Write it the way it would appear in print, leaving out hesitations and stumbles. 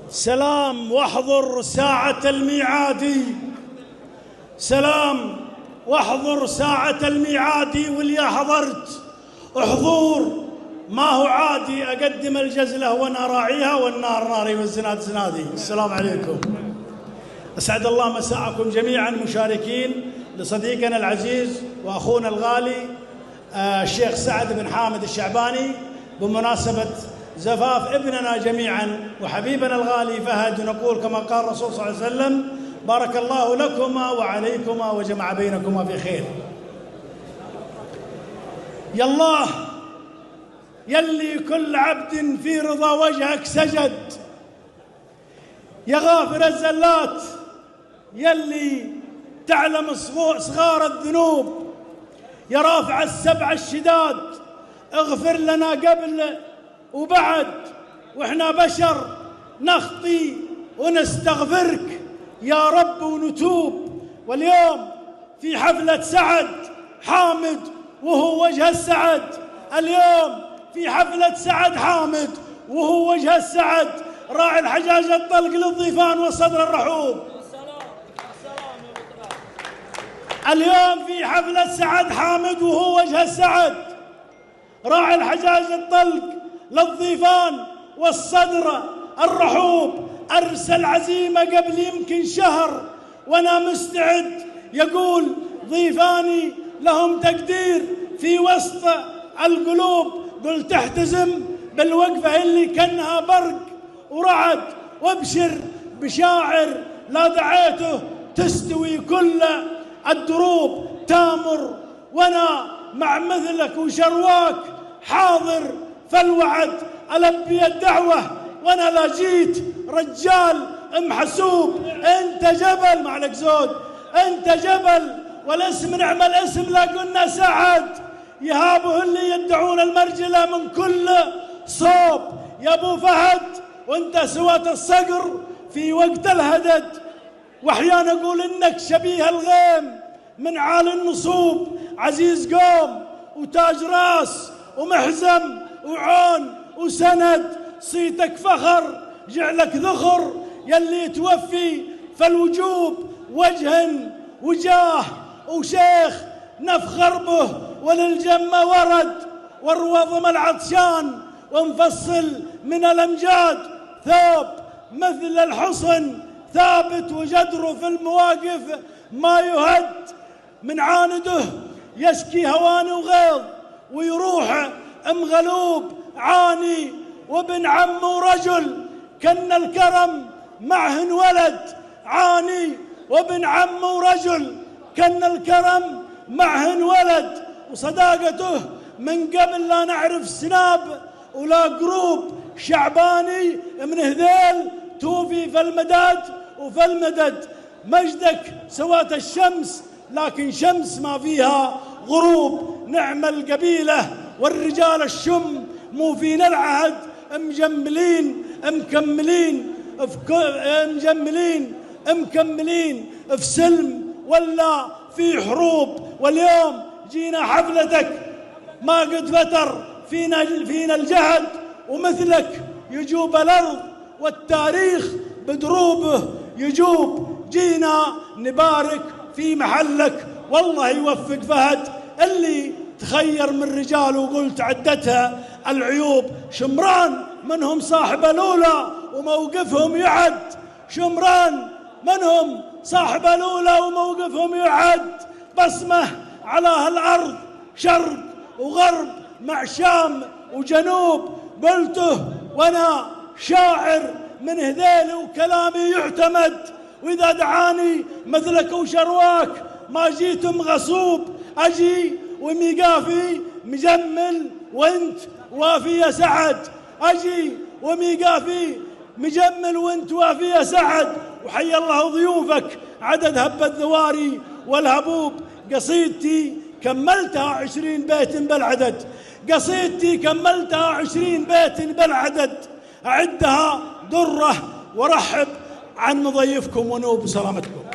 سلام واحضر ساعة الميعاد، سلام واحضر ساعة الميعاد، واللي حضرت حضور ما هو عادي، أقدم الجزلة وأنا راعيها والنار ناري والزناد زنادي. السلام عليكم، أسعد الله مساءكم جميعا مشاركين لصديقنا العزيز وأخونا الغالي الشيخ سعد بن حامد الشعباني بمناسبة زفاف ابننا جميعا وحبيبنا الغالي فهد، ونقول كما قال الرسول صلى الله عليه وسلم: بارك الله لكما وعليكما وجمع بينكما في خير. يا الله يلي كل عبد في رضا وجهك سجد، يا غافر الزلات يلي تعلم صغار الذنوب، يا رافع السبع الشداد اغفر لنا قبل وبعد، واحنا بشر نخطي ونستغفرك يا رب ونتوب. واليوم في حفلة سعد حامد وهو وجه السعد، اليوم في حفلة سعد حامد وهو وجه السعد، راعي الحجاج الطلق للضيفان والصدر الرحوب. اليوم في حفلة سعد حامد وهو وجه السعد، راعي الحجاج الطلق للضيفان والصدر الرحوب. أرسل عزيمة قبل يمكن شهر وأنا مستعد، يقول ضيفاني لهم تقدير في وسط القلوب. قلت احتزم بالوقفة اللي كانها برق ورعد، وابشر بشاعر لا دعيته تستوي كل الدروب. تامر وانا مع مثلك وشرواك حاضر فالوعد، ألبي الدعوة وانا لا جيت رجال محسوب. انت جبل ما عليك زود، انت جبل والاسم نعم الاسم لا قلنا سعد، يهابه اللي يدعون المرجلة من كل صوب. يا ابو فهد وانت سوات الصقر في وقت الهدد، واحيانا اقول انك شبيه الغيم من عال النصوب. عزيز قوم وتاج راس ومحزم وعون وسند، صيتك فخر جعلك ذخر، يلي توفي فالوجوب وجه وجاه وشيخ نفخر به، وللجمة ورد والروضم العطشان، ومفصل من الأمجاد ثوب مثل الحصن ثابت، وجدره في المواقف ما يهد. من عانده يشكي هوان وغيظ ويروح مغلوب عاني، وابن عمه رجل كن الكرم معهن ولد عاني، وابن عمه رجل كن الكرم معهن ولد. وصداقته من قبل لا نعرف سناب ولا قروب، شعباني من هذيل توفي في المداد وفي المدد. مجدك سوات الشمس لكن شمس ما فيها غروب، نعم القبيلة والرجال الشم مو فينا العهد، مجملين مكملين مكملين في سلم ولا في حروب. واليوم جينا حفلتك ما قد فتر فينا الجهد، ومثلك يجوب الأرض والتاريخ بدروبه يجوب. جينا نبارك في محلك، والله يوفق فهد اللي تخير من رجال وقلت عدتها العيوب. شمران منهم صاحب الأولى وموقفهم يعد، شمران منهم صاحب الأولى وموقفهم يعد. بصمة على هالأرض شرق وغرب مع شام وجنوب، قلته وانا شاعر من هذيل وكلامي يعتمد. واذا دعاني مثلك وشرواك ما جيتم غصوب، اجي وميقافي مجمل وانت وافي يا سعد، اجي وميقافي مجمل وانت وافي يا سعد. وحي الله ضيوفك عدد هب الذواري والهبوب. قصيدتي كملتها 20 بيت بالعدد، قصيدتي كملتها 20 بيت بالعدد، أعدها درة ورحب عن مضيفكم ونوب. سلامتكم.